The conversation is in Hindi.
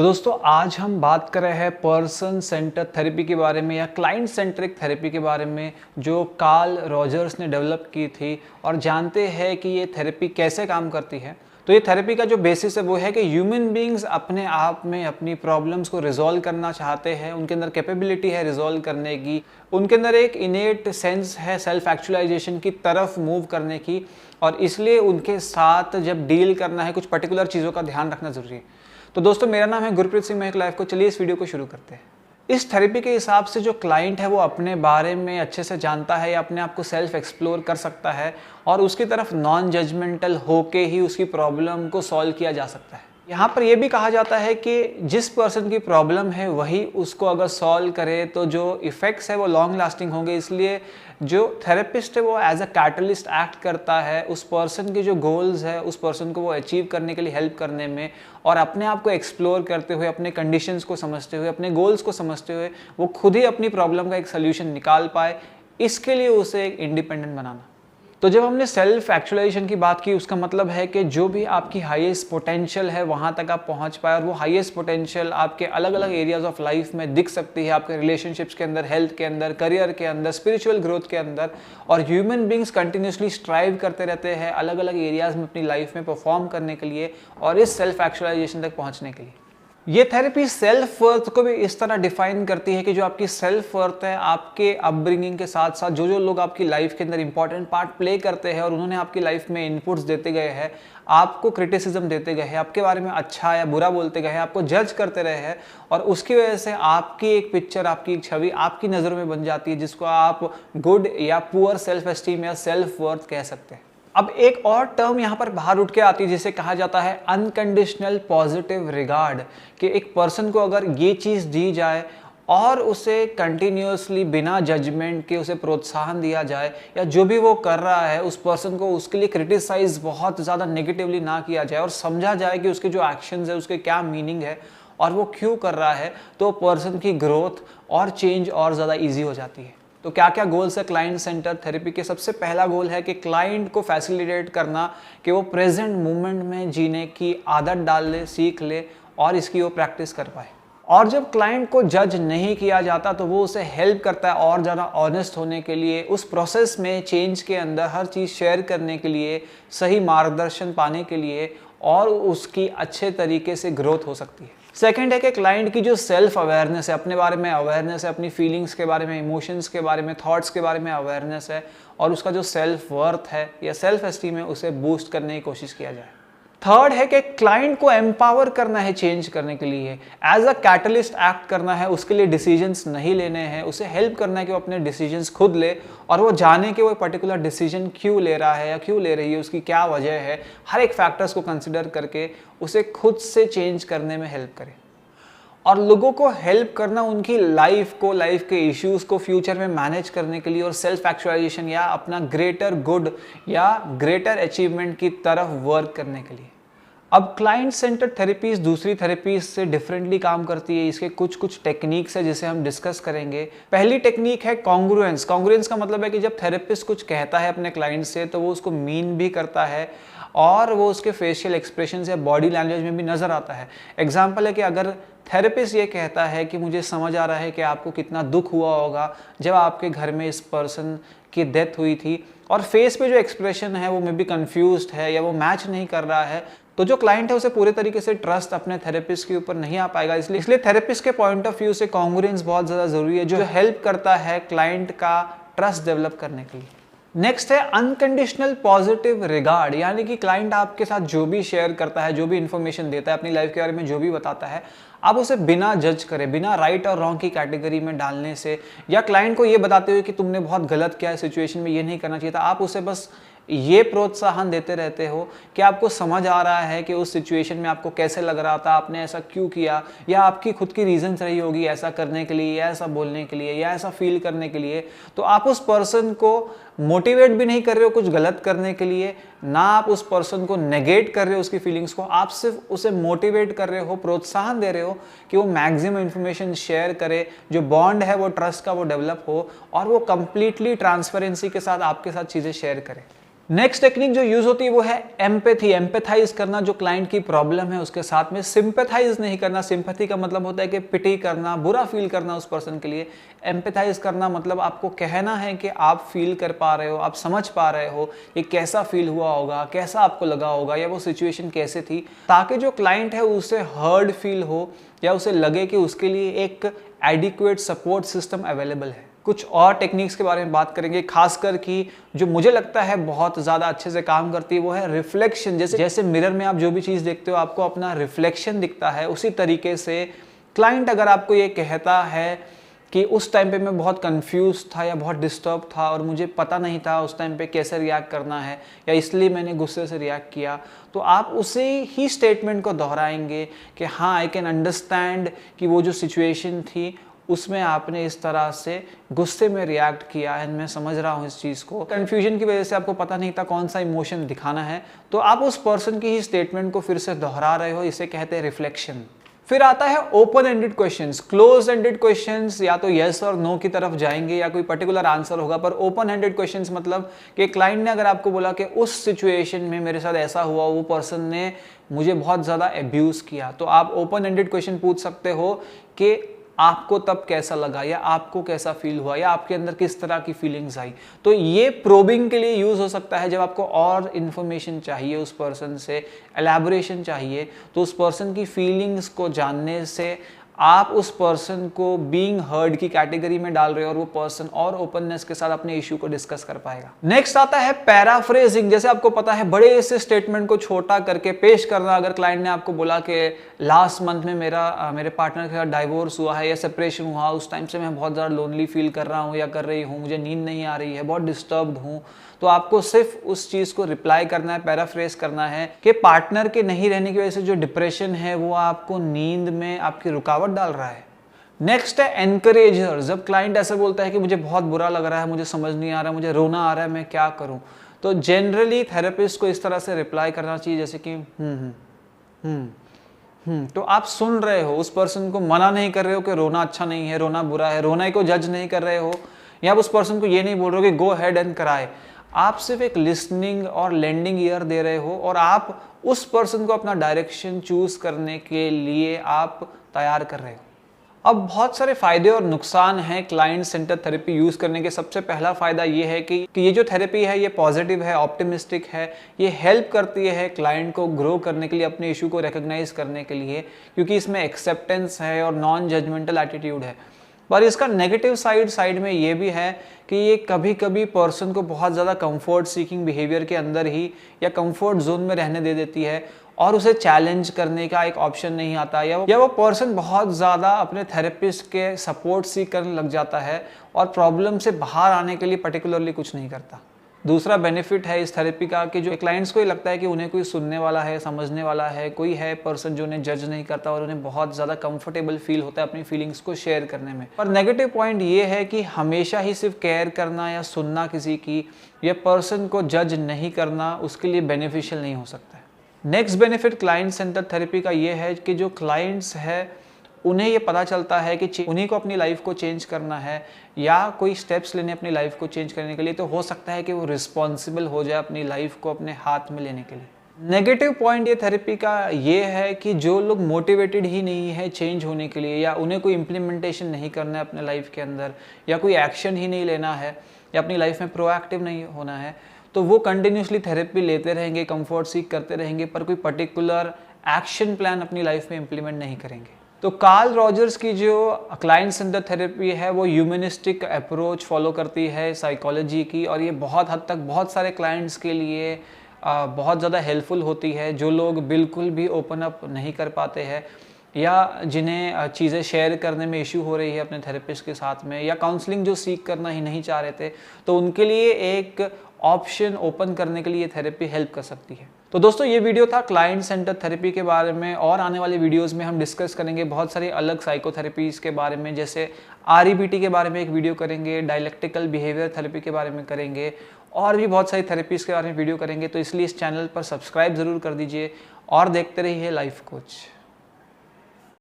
तो दोस्तों आज हम बात कर रहे हैं पर्सन सेंटर थेरेपी के बारे में या क्लाइंट सेंट्रिक थेरेपी के बारे में जो कार्ल रॉजर्स ने डेवलप की थी और जानते हैं कि ये थेरेपी कैसे काम करती है। तो ये थेरेपी का जो बेसिस है वो है कि ह्यूमन बीइंग्स अपने आप में अपनी प्रॉब्लम्स को रिजॉल्व करना चाहते हैं, उनके अंदर कैपेबिलिटी है रिजॉल्व करने की, उनके अंदर एक इनेट सेंस है सेल्फ एक्चुअलाइजेशन की तरफ मूव करने की, और इसलिए उनके साथ जब डील करना है कुछ पर्टिकुलर चीज़ों का ध्यान रखना ज़रूरी है। तो दोस्तों मेरा नाम है गुरप्रीत सिंह महक लाइफ को। चलिए इस वीडियो को शुरू करते हैं। इस थेरेपी के हिसाब से जो क्लाइंट है वो अपने बारे में अच्छे से जानता है या अपने आप को सेल्फ एक्सप्लोर कर सकता है और उसकी तरफ नॉन जजमेंटल होके ही उसकी प्रॉब्लम को सॉल्व किया जा सकता है। यहाँ पर यह भी कहा जाता है कि जिस पर्सन की प्रॉब्लम है वही उसको अगर सॉल्व करे तो जो इफ़ेक्ट्स है वो लॉन्ग लास्टिंग होंगे। इसलिए जो थेरेपिस्ट है वो एज अ कैटलिस्ट एक्ट करता है उस पर्सन के जो गोल्स है उस पर्सन को वो अचीव करने के लिए हेल्प करने में, और अपने आप को एक्सप्लोर करते हुए, अपने कंडीशंस को समझते हुए, अपने गोल्स को समझते हुए वो खुद ही अपनी प्रॉब्लम का एक सोल्यूशन निकाल पाए। इसके लिए उसे एक इंडिपेंडेंट बनाना। तो जब हमने सेल्फ एक्चुअलाइजेशन की बात की उसका मतलब है कि जो भी आपकी हाईएस्ट पोटेंशियल है वहाँ तक आप पहुँच पाए, और वो हाईएस्ट पोटेंशियल आपके अलग अलग एरियाज ऑफ लाइफ में दिख सकती है, आपके रिलेशनशिप्स के अंदर, हेल्थ के अंदर, करियर के अंदर, स्पिरिचुअल ग्रोथ के अंदर। और ह्यूमन बींग्स कंटिन्यूसली स्ट्राइव करते रहते हैं अलग अलग एरियाज में अपनी लाइफ में परफॉर्म करने के लिए और इस सेल्फ एक्चुअलाइजेशन तक पहुँचने के लिए। ये थेरेपी सेल्फ वर्थ को भी इस तरह डिफाइन करती है कि जो आपकी सेल्फ वर्थ है आपके अपब्रिंगिंग के साथ साथ जो जो लोग आपकी लाइफ के अंदर इंपॉर्टेंट पार्ट प्ले करते हैं और उन्होंने आपकी लाइफ में इनपुट्स देते गए हैं, आपको क्रिटिसिज्म देते गए हैं, आपके बारे में अच्छा या बुरा बोलते गए हैं, आपको जज करते रहे हैं, और उसकी वजह से आपकी एक पिक्चर, आपकी एक छवि आपकी नज़रों में बन जाती है जिसको आप गुड या पुअर सेल्फ एस्टीम या सेल्फ वर्थ कह सकते हैं। अब एक और टर्म यहाँ पर बाहर उठ के आती है जिसे कहा जाता है अनकंडीशनल पॉजिटिव रिगार्ड, कि एक पर्सन को अगर ये चीज़ दी जाए और उसे कंटिन्यूसली बिना जजमेंट के उसे प्रोत्साहन दिया जाए, या जो भी वो कर रहा है उस पर्सन को उसके लिए क्रिटिसाइज बहुत ज़्यादा नेगेटिवली ना किया जाए और समझा जाए कि उसके जो एक्शंस है उसके क्या मीनिंग है और वो क्यों कर रहा है, तो पर्सन की ग्रोथ और चेंज और ज़्यादा ईजी हो जाती है। तो क्या क्या गोल्स है क्लाइंट सेंटर थेरेपी के? सबसे पहला गोल है कि क्लाइंट को फैसिलिटेट करना कि वो प्रेजेंट मोमेंट में जीने की आदत डाल ले, सीख ले और इसकी वो प्रैक्टिस कर पाए। और जब क्लाइंट को जज नहीं किया जाता तो वो उसे हेल्प करता है और ज़्यादा ऑनेस्ट होने के लिए, उस प्रोसेस में चेंज के अंदर हर चीज़ शेयर करने के लिए, सही मार्गदर्शन पाने के लिए, और उसकी अच्छे तरीके से ग्रोथ हो सकती है। सेकंड है कि क्लाइंट की जो सेल्फ अवेयरनेस है, अपने बारे में अवेयरनेस है, अपनी फीलिंग्स के बारे में, इमोशंस के बारे में, थॉट्स के बारे में अवेयरनेस है, और उसका जो सेल्फ वर्थ है या सेल्फ एस्टीम है उसे बूस्ट करने की कोशिश किया जाए। थर्ड है कि क्लाइंट को एम्पावर करना है चेंज करने के लिए, एज अ कैटलिस्ट एक्ट करना है, उसके लिए डिसीजंस नहीं लेने हैं, उसे हेल्प करना है कि वो अपने डिसीजंस खुद ले और वो जाने कि वो पर्टिकुलर डिसीजन क्यों ले रहा है या क्यों ले रही है, उसकी क्या वजह है, हर एक फैक्टर्स को कंसिडर करके उसे खुद से चेंज करने में हेल्प करे। और लोगों को हेल्प करना उनकी लाइफ को, लाइफ के इश्यूज को फ्यूचर में मैनेज करने के लिए और सेल्फ एक्चुअलाइजेशन या अपना ग्रेटर गुड या ग्रेटर अचीवमेंट की तरफ वर्क करने के लिए। अब क्लाइंट सेंटर थेरेपीज दूसरी थेरेपीज से डिफरेंटली काम करती है। इसके कुछ टेक्निक्स है जिसे हम डिस्कस करेंगे। पहली टेक्निक है कॉन्ग्रुएंस। कॉन्ग्रुएंस का मतलब है कि जब थेरेपिस्ट कुछ कहता है अपने क्लाइंट से तो वो उसको मीन भी करता है और वो उसके फेशियल एक्सप्रेशन या बॉडी लैंग्वेज में भी नज़र आता है। एग्जाम्पल है कि अगर थेरेपिस्ट ये कहता है कि मुझे समझ आ रहा है कि आपको कितना दुख हुआ होगा जब आपके घर में इस पर्सन की डेथ हुई थी, और फेस पे जो एक्सप्रेशन है वो मे बी कन्फ्यूज्ड है या वो मैच नहीं कर रहा है, तो जो क्लाइंट है उसे पूरे तरीके से ट्रस्ट अपने थेरेपिस्ट के ऊपर नहीं आ पाएगा। इसलिए थेरेपिस्ट के पॉइंट ऑफ व्यू से कॉन्ग्रुएंस बहुत ज़्यादा ज़रूरी है, जो हेल्प करता है क्लाइंट का ट्रस्ट डेवलप करने के लिए। नेक्स्ट है अनकंडीशनल पॉजिटिव रिगार्ड, यानी कि क्लाइंट आपके साथ जो भी शेयर करता है, जो भी इंफॉर्मेशन देता है, अपनी लाइफ के बारे में जो भी बताता है, आप उसे बिना जज करे, बिना राइट और रॉन्ग की कैटेगरी में डालने से, या क्लाइंट को ये बताते हुए कि तुमने बहुत गलत किया है, सिचुएशन में ये नहीं करना चाहिए था, आप उसे बस ये प्रोत्साहन देते रहते हो कि आपको समझ आ रहा है कि उस सिचुएशन में आपको कैसे लग रहा था, आपने ऐसा क्यों किया, या आपकी खुद की रीजंस रही होगी ऐसा करने के लिए या ऐसा बोलने के लिए या ऐसा फील करने के लिए। तो आप उस पर्सन को मोटिवेट भी नहीं कर रहे हो कुछ गलत करने के लिए, ना आप उस पर्सन को नेगेट कर रहे हो उसकी फीलिंग्स को, आप सिर्फ उसे मोटिवेट कर रहे हो, प्रोत्साहन दे रहे हो कि वो मैक्सिमम इन्फॉर्मेशन शेयर करे, जो बॉन्ड है वो ट्रस्ट का वो डेवलप हो और वो कंप्लीटली ट्रांसपेरेंसी के साथ आपके साथ चीज़ें शेयर करे। नेक्स्ट टेक्निक जो यूज होती है वो है एम्पैथी, एम्पैथाइज करना जो क्लाइंट की प्रॉब्लम है उसके साथ में। सिंपैथाइज नहीं करना, सिंपैथी का मतलब होता है कि पिटी करना, बुरा फील करना उस पर्सन के लिए। एम्पैथाइज करना मतलब आपको कहना है कि आप फील कर पा रहे हो, आप समझ पा रहे हो ये कैसा फील हुआ होगा, कैसा आपको लगा होगा, या वो सिचुएशन कैसे थी, ताकि जो क्लाइंट है उसे हर्ड फील हो या उसे लगे कि उसके लिए एक एडिक्वेट सपोर्ट सिस्टम अवेलेबल है। कुछ और टेक्निक्स के बारे में बात करेंगे, खासकर कि जो मुझे लगता है बहुत ज़्यादा अच्छे से काम करती है वो है रिफ्लेक्शन। जैसे मिरर में आप जो भी चीज़ देखते हो आपको अपना रिफ्लेक्शन दिखता है, उसी तरीके से क्लाइंट अगर आपको ये कहता है कि उस टाइम पे मैं बहुत कंफ्यूज था या बहुत डिस्टर्ब था और मुझे पता नहीं था उस टाइम पे कैसे रिएक्ट करना है, या इसलिए मैंने गुस्से से रिएक्ट किया, तो आप उसी ही स्टेटमेंट को दोहराएंगे कि हाँ आई कैन अंडरस्टैंड कि वो जो सिचुएशन थी उसमें आपने इस तरह से गुस्से में रिएक्ट किया है, मैं समझ रहा हूँ इस चीज़ को। कंफ्यूजन की वजह से आपको पता नहीं था कौन सा इमोशन दिखाना है, तो आप उस पर्सन की ही स्टेटमेंट को फिर से दोहरा रहे हो, इसे कहते हैं रिफ्लेक्शन। फिर आता है open ended questions. Close ended questions या तो यस और नो की तरफ जाएंगे या कोई पर्टिकुलर आंसर होगा, पर ओपन एंडेड क्वेश्चंस मतलब कि क्लाइंट ने अगर आपको बोला कि उस सिचुएशन में मेरे साथ ऐसा हुआ, वो पर्सन ने मुझे बहुत ज़्यादा अब्यूज़ किया, तो आप ओपन एंडेड क्वेश्चन पूछ सकते हो कि आपको तब कैसा लगा, या आपको कैसा फील हुआ, या आपके अंदर किस तरह की फीलिंग्स आई। तो ये प्रोबिंग के लिए यूज हो सकता है जब आपको और इन्फॉर्मेशन चाहिए उस पर्सन से, एलैबोरेशन चाहिए, तो उस पर्सन की फीलिंग्स को जानने से आप उस पर्सन को बीइंग हर्ड की कैटेगरी में डाल रहे हो और वो पर्सन और ओपननेस के साथ अपने इश्यू को डिस्कस कर पाएगा। नेक्स्ट आता है पैराफ्रेजिंग। जैसे आपको पता है बड़े से स्टेटमेंट को छोटा करके पेश करना। अगर क्लाइंट ने आपको बोला कि लास्ट मंथ में मेरे पार्टनर के साथ डाइवोर्स हुआ है या सेपरेशन हुआ, उस टाइम से मैं बहुत ज़्यादा लोनली फील कर रहा हूँ या कर रही हूँ, मुझे नींद नहीं आ रही है, बहुत डिस्टर्ब्ड हूँ, तो आपको सिर्फ उस चीज़ को रिप्लाई करना है, पैराफ्रेज करना है कि पार्टनर के नहीं रहने की वजह से जो डिप्रेशन है वो आपको नींद में आपकी रुकावट डाल रहा है। नेक्स्ट है एनकरेजर। जब क्लाइंट ऐसा बोलता है कि मुझे बहुत बुरा लग रहा है, मुझे समझ नहीं आ रहा है, मुझे रोना आ रहा है, मैं क्या करूं, तो जनरली थेरेपिस्ट को इस तरह से रिप्लाई करना चाहिए जैसे कि तो आप सुन रहे हो, उस पर्सन को मना नहीं कर रहे हो कि रोना अच्छा नहीं है, रोना बुरा है, रोना को जज नहीं कर रहे हो, या आप उस पर्सन को ये नहीं बोल रहे हो कि गो हेड एंड क्राई। आप सिर्फ एक लिसनिंग और लैंडिंग ईयर दे रहे हो और आप उस पर्सन को अपना डायरेक्शन चूज करने के लिए आप तैयार कर रहे हो। अब बहुत सारे फायदे और नुकसान हैं क्लाइंट सेंटर थेरेपी यूज़ करने के। सबसे पहला फ़ायदा ये है कि ये जो थेरेपी है ये पॉजिटिव है, ऑप्टिमिस्टिक है, ये हेल्प करती है क्लाइंट को ग्रो करने के लिए, अपने इशू को रिकग्नाइज करने के लिए, क्योंकि इसमें एक्सेप्टेंस है और नॉन जजमेंटल एटीट्यूड है। पर इसका नेगेटिव साइड में ये भी है कि ये कभी कभी पर्सन को बहुत ज़्यादा कंफर्ट सीकिंग बिहेवियर के अंदर ही या कंफर्ट जोन में रहने दे देती है और उसे चैलेंज करने का एक ऑप्शन नहीं आता, या वो पर्सन बहुत ज़्यादा अपने थेरेपिस्ट के सपोर्ट सीख करने लग जाता है और प्रॉब्लम से बाहर आने के लिए पर्टिकुलरली कुछ नहीं करता। दूसरा बेनिफिट है इस थेरेपी का कि जो क्लाइंट्स को ये लगता है कि उन्हें कोई सुनने वाला है, समझने वाला है, कोई है पर्सन जो उन्हें जज नहीं करता और उन्हें बहुत ज़्यादा कंफर्टेबल फील होता है अपनी फीलिंग्स को शेयर करने में। पर नेगेटिव पॉइंट ये है कि हमेशा ही सिर्फ केयर करना या सुनना किसी की, या पर्सन को जज नहीं करना उसके लिए बेनिफिशियल नहीं हो सकता है। Next benefit client centre therapy का ये है कि जो क्लाइंट्स है उन्हें ये पता चलता है कि उन्हीं को अपनी लाइफ को चेंज करना है या कोई स्टेप्स लेने अपनी लाइफ को चेंज करने के लिए, तो हो सकता है कि वो रिस्पॉन्सिबल हो जाए अपनी लाइफ को अपने हाथ में लेने के लिए। नेगेटिव पॉइंट ये थेरेपी का ये है कि जो लोग मोटिवेटेड ही नहीं है चेंज होने के लिए, या उन्हें कोई इम्प्लीमेंटेशन नहीं करना है अपने लाइफ के अंदर, या कोई एक्शन ही नहीं लेना है, या अपनी लाइफ में प्रोएक्टिव नहीं होना है, तो वो कंटिन्यूसली थेरेपी लेते रहेंगे, कंफर्ट सीख करते रहेंगे, पर कोई पर्टिकुलर एक्शन प्लान अपनी लाइफ में इम्प्लीमेंट नहीं करेंगे। तो कार्ल रॉजर्स की जो क्लाइंट सेंटर थेरेपी है वो ह्यूमनिस्टिक अप्रोच फॉलो करती है साइकोलॉजी की, और ये बहुत हद तक बहुत सारे क्लाइंट्स के लिए बहुत ज़्यादा हेल्पफुल होती है। जो लोग बिल्कुल भी ओपन अप नहीं कर पाते हैं, या जिन्हें चीज़ें शेयर करने में इशू हो रही है अपने थेरेपिस्ट के साथ में, या काउंसलिंग जो सीख करना ही नहीं चाह रहे थे, तो उनके लिए एक ऑप्शन ओपन करने के लिए थेरेपी हेल्प कर सकती है। तो दोस्तों ये वीडियो था क्लाइंट सेंटर थेरेपी के बारे में, और आने वाले वीडियोस में हम डिस्कस करेंगे बहुत सारी अलग साइकोथेरेपीज के बारे में, जैसे REBT के बारे में एक वीडियो करेंगे, डायलेक्टिकल बिहेवियर थेरेपी के बारे में करेंगे, और भी बहुत सारी थेरेपीज के बारे में वीडियो करेंगे। तो इसलिए इस चैनल पर सब्सक्राइब ज़रूर कर दीजिए और देखते रहिए लाइफ कोच।